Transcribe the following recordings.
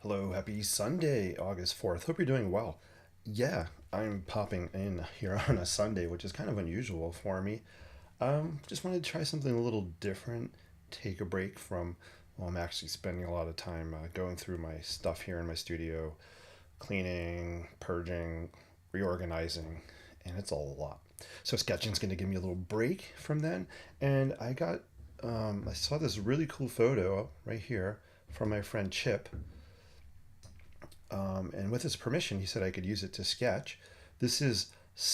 Hello, happy Sunday, August 4th. Hope you're doing well. Yeah, I'm popping in here on a Sunday, which is kind of unusual for me. Just wanted to try something a little different, take a break from, well, I'm actually spending a lot of time going through my stuff here in my studio, cleaning, purging, reorganizing, and it's a lot. So sketching's going to give me a little break from then, and I saw this really cool photo right here from my friend Chip, and with his permission, he said I could use it to sketch. This is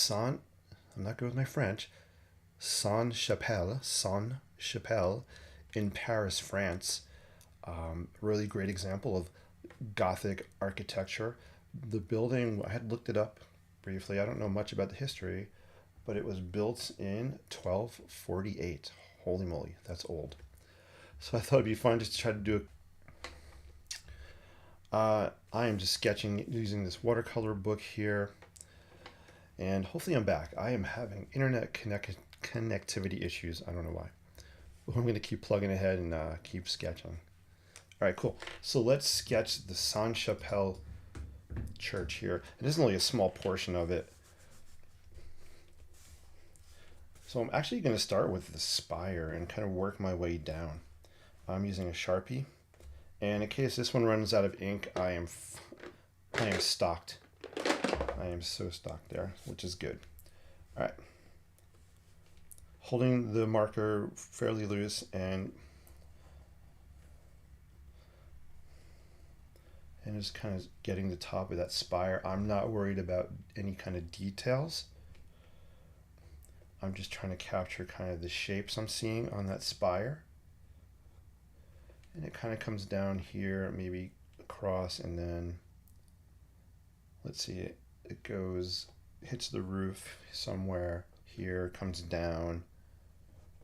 I'm not good with my French, Sainte Chapelle in Paris, France. Really great example of Gothic architecture. The building, I had looked it up briefly. I don't know much about the history, but it was built in 1248. Holy moly, that's old. So I thought it'd be fun just to try to do I am just sketching using this watercolor book here, and hopefully I'm back. I am having connectivity issues. I don't know why. But I'm going to keep plugging ahead and keep sketching. All right, cool. So let's sketch the Sainte Chapelle church here. And this is only a small portion of it. So I'm actually going to start with the spire and kind of work my way down. I'm using a Sharpie. And in case this one runs out of ink, I am stocked. I am so stocked there, which is good. All right. Holding the marker fairly loose and just kind of getting the top of that spire. I'm not worried about any kind of details. I'm just trying to capture kind of the shapes I'm seeing on that spire. And it kind of comes down here, maybe across, and then let's see, it goes, hits the roof somewhere here, comes down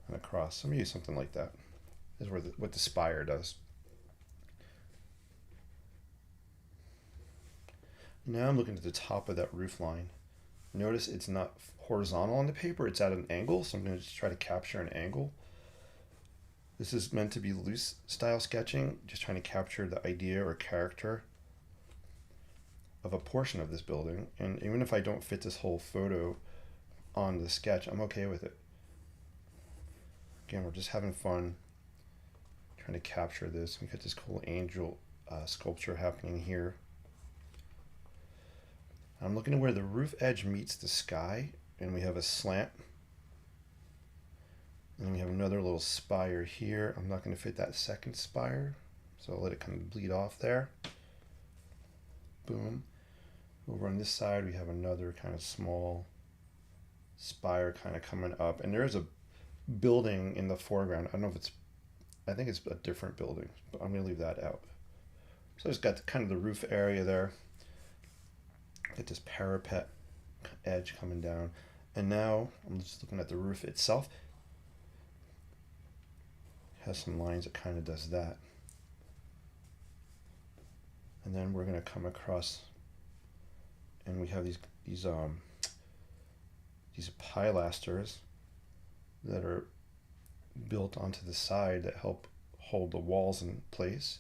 and across. So I'm gonna use something like that. This is what the spire does. Now I'm looking at the top of that roof line. Notice it's not horizontal on the paper, it's at an angle, so I'm going to just try to capture an angle. This is meant to be loose style sketching, just trying to capture the idea or character of a portion of this building. And even if I don't fit this whole photo on the sketch, I'm okay with it. Again, we're just having fun trying to capture this. We got this cool angel sculpture happening here. I'm looking at where the roof edge meets the sky, and we have a slant. And then we have another little spire here. I'm not going to fit that second spire, so I'll let it kind of bleed off there. Boom. Over on this side, we have another kind of small spire kind of coming up. And there is a building in the foreground. I don't know if I think it's a different building, but I'm going to leave that out. So it's got kind of the roof area there. Get this parapet edge coming down. And now I'm just looking at the roof itself. Has some lines that kind of does that. And then we're going to come across, and we have these pilasters that are built onto the side that help hold the walls in place.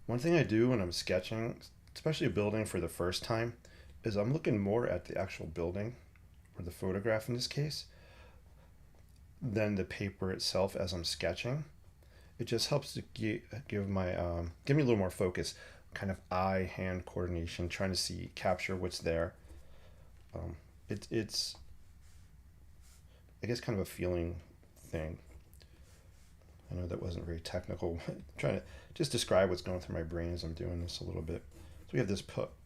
One thing I do when I'm sketching, especially a building for the first time, is I'm looking more at the actual building, or the photograph in this case, than the paper itself as I'm sketching. It just helps to give me a little more focus, kind of eye-hand coordination, trying to capture what's there. It's I guess kind of a feeling thing. I know that wasn't very technical. I'm trying to just describe what's going through my brain as I'm doing this a little bit. So we have this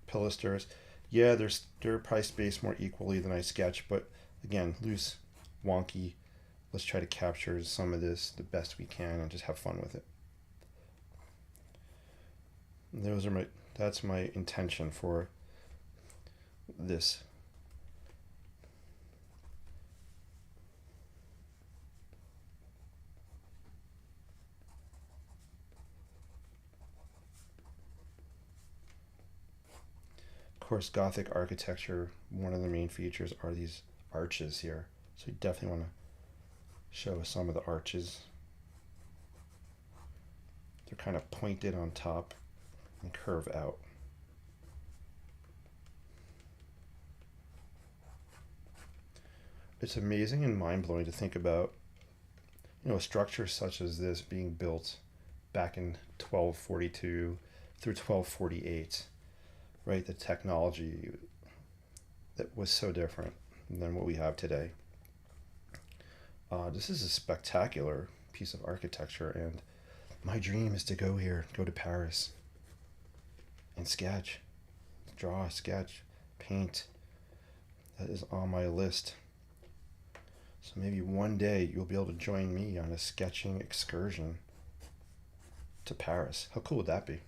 pilasters. Yeah, they're probably spaced more equally than I sketch, but again, loose, wonky. Let's try to capture some of this the best we can and just have fun with it. And that's my intention for this. Of course, Gothic architecture, one of the main features are these arches here. So you definitely want to show some of the arches. They're kind of pointed on top and curve out. It's amazing and mind-blowing to think about, a structure such as this being built back in 1242 through 1248, right? The technology that was so different than what we have today. This is a spectacular piece of architecture, and my dream is to go here, go to Paris, and sketch, draw, sketch, paint. That is on my list. So maybe one day you'll be able to join me on a sketching excursion to Paris. How cool would that be?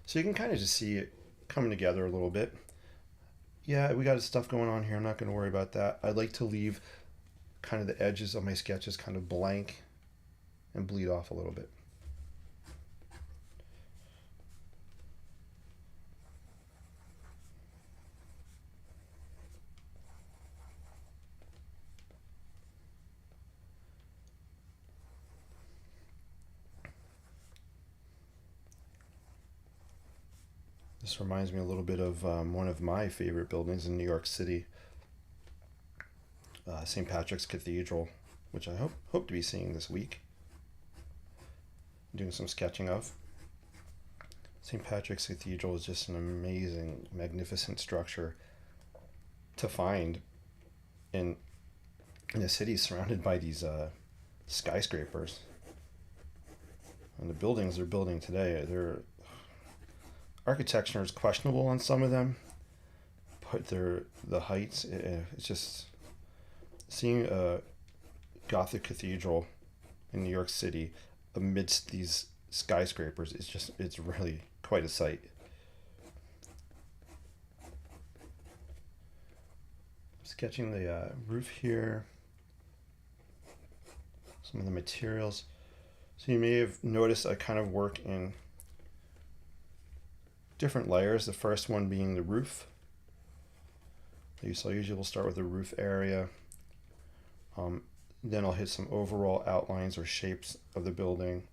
So you can kind of just see it coming together a little bit. Yeah, we got stuff going on here. I'm not going to worry about that. I'd like to leave kind of the edges of my sketches kind of blank and bleed off a little bit. This reminds me a little bit of one of my favorite buildings in New York City, St. Patrick's Cathedral, which I hope to be seeing this week. Doing some sketching of. St. Patrick's Cathedral is just an amazing, magnificent structure to find in a city surrounded by these skyscrapers. And the buildings they're building today, their architecture is questionable on some of them, but the heights. It's just seeing a Gothic cathedral in New York City amidst these skyscrapers. It's really quite a sight. Sketching the roof here, some of the materials. So you may have noticed I kind of work in different layers. The first one being the roof. So I usually will start with the roof area. Then I'll hit some overall outlines or shapes of the building.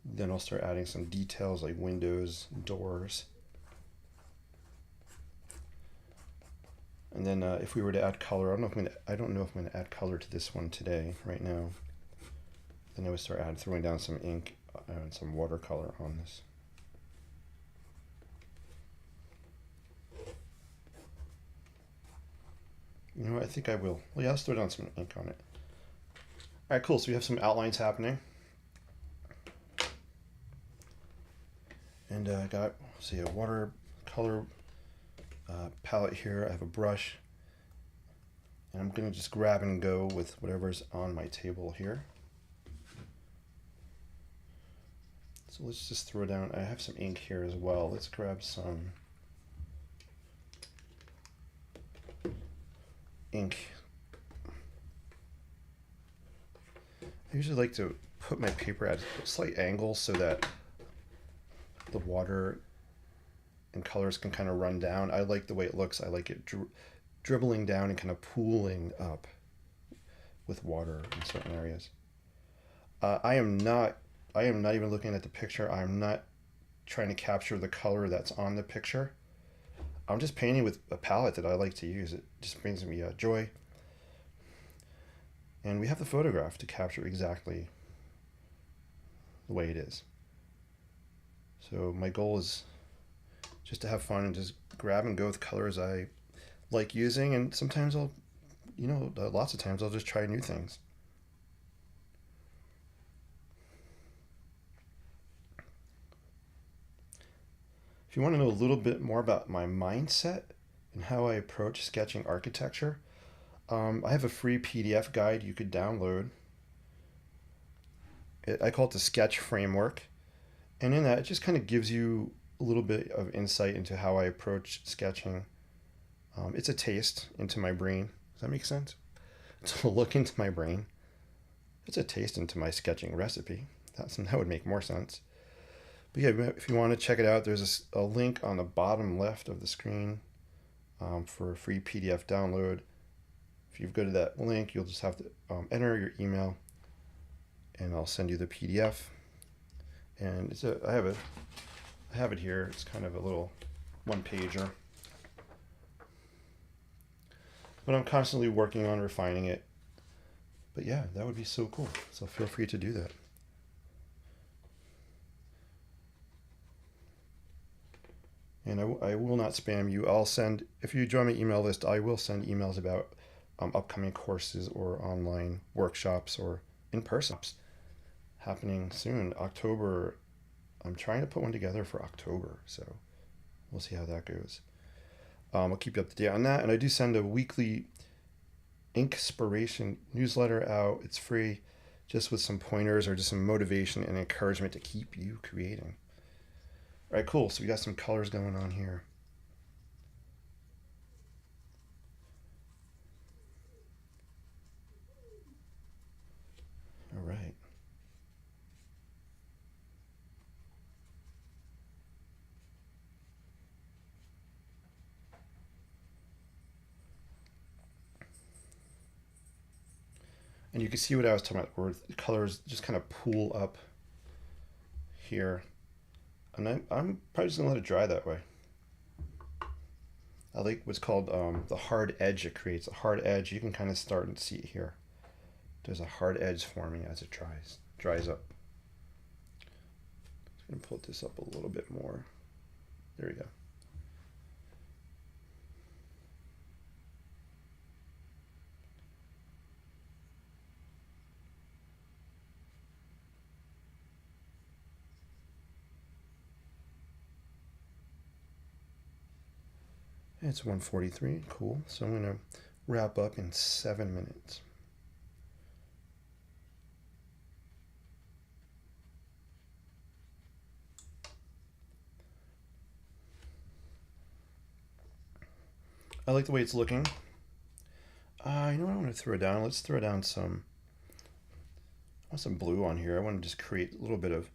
Then I'll start adding some details like windows, doors. And then if we were to add color, I don't know if I'm going to add color to this one today, right now. Then I would start throwing down some ink and some watercolor on this. You know what, I think I will. Well, yeah, let's throw down some ink on it. All right, cool. So we have some outlines happening. And I got, see, a watercolor palette here. I have a brush. And I'm going to just grab and go with whatever's on my table here. So let's just throw down, I have some ink here as well. Let's grab some ink. I usually like to put my paper at a slight angle so that the water and colors can kind of run down. I like the way it looks. I like it dribbling down and kind of pooling up with water in certain areas. I am not even looking at the picture. I'm not trying to capture the color that's on the picture. I'm just painting with a palette that I like to use. It just brings me joy. And we have the photograph to capture exactly the way it is. So my goal is just to have fun and just grab and go with colors I like using. And sometimes lots of times I'll just try new things. If you want to know a little bit more about my mindset and how I approach sketching architecture, I have a free PDF guide you could download. I call it the Sketch Framework. And in that, it just kind of gives you a little bit of insight into how I approach sketching. It's a taste into my brain. Does that make sense? It's a look into my brain. It's a taste into my sketching recipe. That would make more sense. But yeah, if you want to check it out, there's a link on the bottom left of the screen for a free PDF download. If you go to that link, you'll just have to enter your email, and I'll send you the PDF. And I have it here. It's kind of a little one pager, but I'm constantly working on refining it. But yeah, that would be so cool. So feel free to do that. And I will not spam you. I'll send, if you join my email list, I will send emails about upcoming courses or online workshops or in person happening soon. October, I'm trying to put one together for October, so we'll see how that goes. I'll keep you up to date on that. And I do send a weekly Inkspiration newsletter out. It's free, just with some pointers or just some motivation and encouragement to keep you creating. All right, cool. So we got some colors going on here. All right. And you can see what I was talking about, where the colors just kind of pool up here. And I'm probably just gonna let it dry that way. I like what's called the hard edge it creates. A hard edge, you can kind of start and see it here. There's a hard edge forming as it dries up. I'm gonna pull this up a little bit more. There we go. It's 1:43, cool. So I'm gonna wrap up in 7 minutes. I like the way it's looking. You know what I want to throw down? Let's throw down some, I want some blue on here. I want to just create a little bit of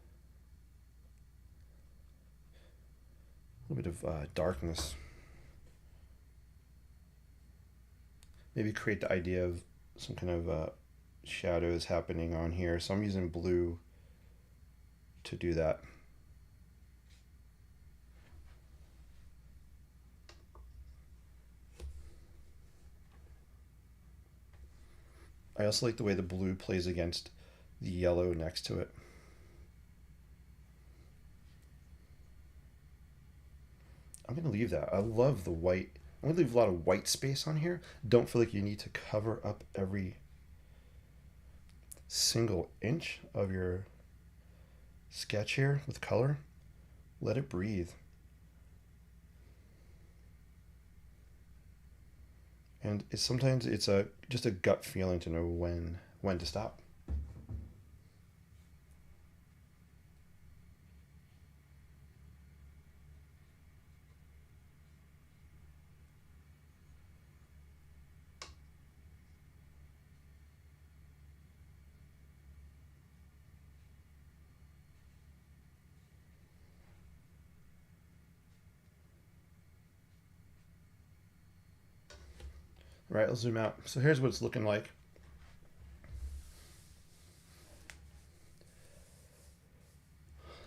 darkness. Maybe create the idea of some kind of shadows happening on here. So I'm using blue to do that. I also like the way the blue plays against the yellow next to it. I'm going to leave that. I love the white. I'm going to leave a lot of white space on here. Don't feel like you need to cover up every single inch of your sketch here with color. Let it breathe. And sometimes it's just a gut feeling to know when to stop. All right, let's zoom out. So here's what it's looking like.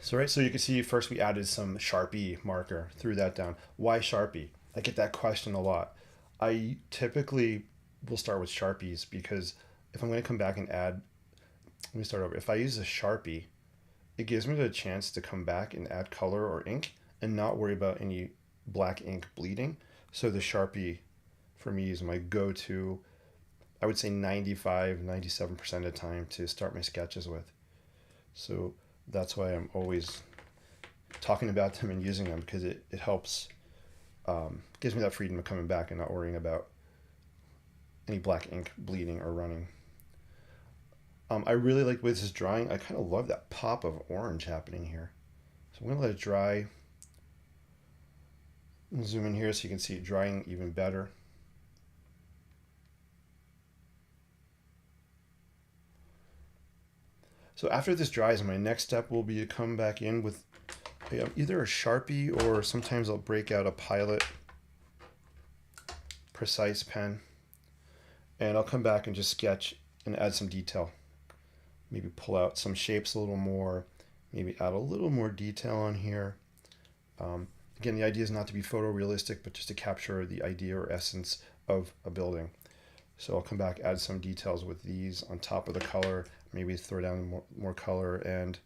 So you can see first we added some Sharpie marker, threw that down. Why Sharpie? I get that question a lot. I typically will start with Sharpies because if I'm going to come back and add, let me start over. If I use a Sharpie, it gives me the chance to come back and add color or ink and not worry about any black ink bleeding. So the Sharpie for me is my go-to, I would say 95-97% of the time to start my sketches with. So that's why I'm always talking about them and using them, because it helps, gives me that freedom of coming back and not worrying about any black ink bleeding or running. I really like the way this is drying. I kind of love that pop of orange happening here. So I'm going to let it dry. Zoom in here so you can see it drying even better. So after this dries, my next step will be to come back in with either a Sharpie, or sometimes I'll break out a Pilot Precise pen, and I'll come back and just sketch and add some detail. maybe pull out some shapes a little more, maybe add a little more detail on here. Again, the idea is not to be photorealistic, but just to capture the idea or essence of a building. So I'll come back, add some details with these on top of the color, maybe throw down more color, and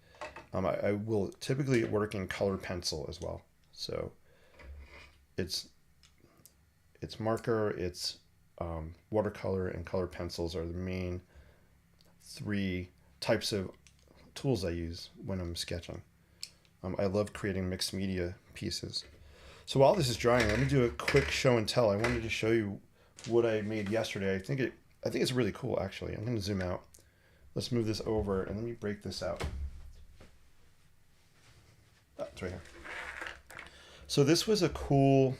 I will typically work in color pencil as well. So it's marker, it's watercolor, and color pencils are the main three types of tools I use when I'm sketching. I love creating mixed media pieces. So while this is drying, let me do a quick show and tell. I wanted to show you what I made yesterday. I think it's really cool, actually. I'm going to zoom out. Let's move this over and let me break this out. It's right here. So this was a cool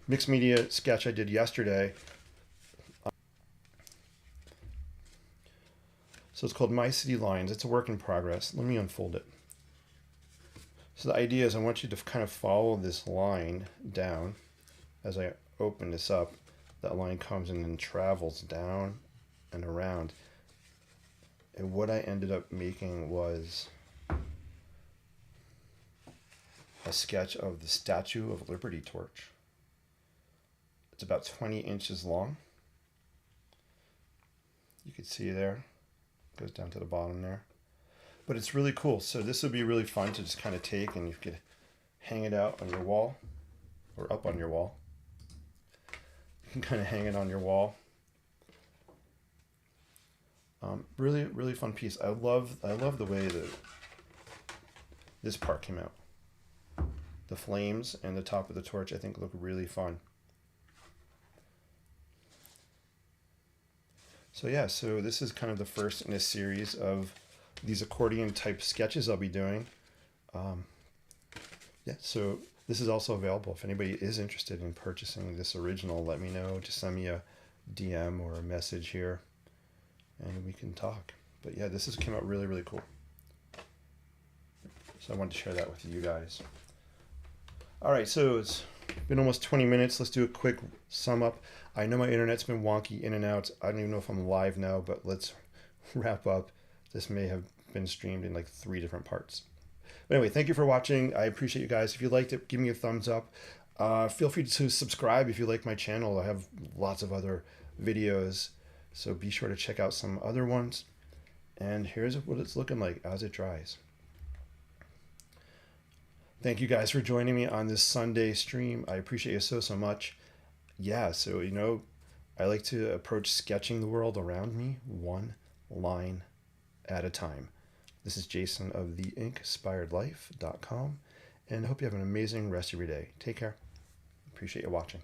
mixed media sketch I did yesterday. So it's called My City Lines. It's a work in progress. Let me unfold it. So the idea is I want you to kind of follow this line down. As I open this up, that line comes and then travels down and around. And what I ended up making was a sketch of the Statue of Liberty torch. It's about 20 inches long. You can see there. It goes down to the bottom there. But it's really cool. So this would be really fun to just kind of take, and you could hang it out on your wall or up on your wall. You can kind of hang it on your wall. Really, really fun piece. I love the way that this part came out. The flames and the top of the torch, I think, look really fun. So yeah, so this is kind of the first in a series of these accordion type sketches I'll be doing. Yeah, so this is also available. If anybody is interested in purchasing this original, let me know. Just send me a DM or a message here and we can talk. But yeah, this came out really, really cool. So I wanted to share that with you guys. All right, so it's been almost 20 minutes. Let's do a quick sum up. I know my internet's been wonky in and out. I don't even know if I'm live now, but let's wrap up. This may have been streamed in like 3 different parts. But anyway, thank you for watching. I appreciate you guys. If you liked it, give me a thumbs up. Feel free to subscribe if you like my channel. I have lots of other videos, so be sure to check out some other ones. And here's what it's looking like as it dries. Thank you guys for joining me on this Sunday stream. I appreciate you so much. Yeah, so I like to approach sketching the world around me one line at a time. This is Jason of theinspiredlife.com, and I hope you have an amazing rest of your day. Take care. Appreciate you watching.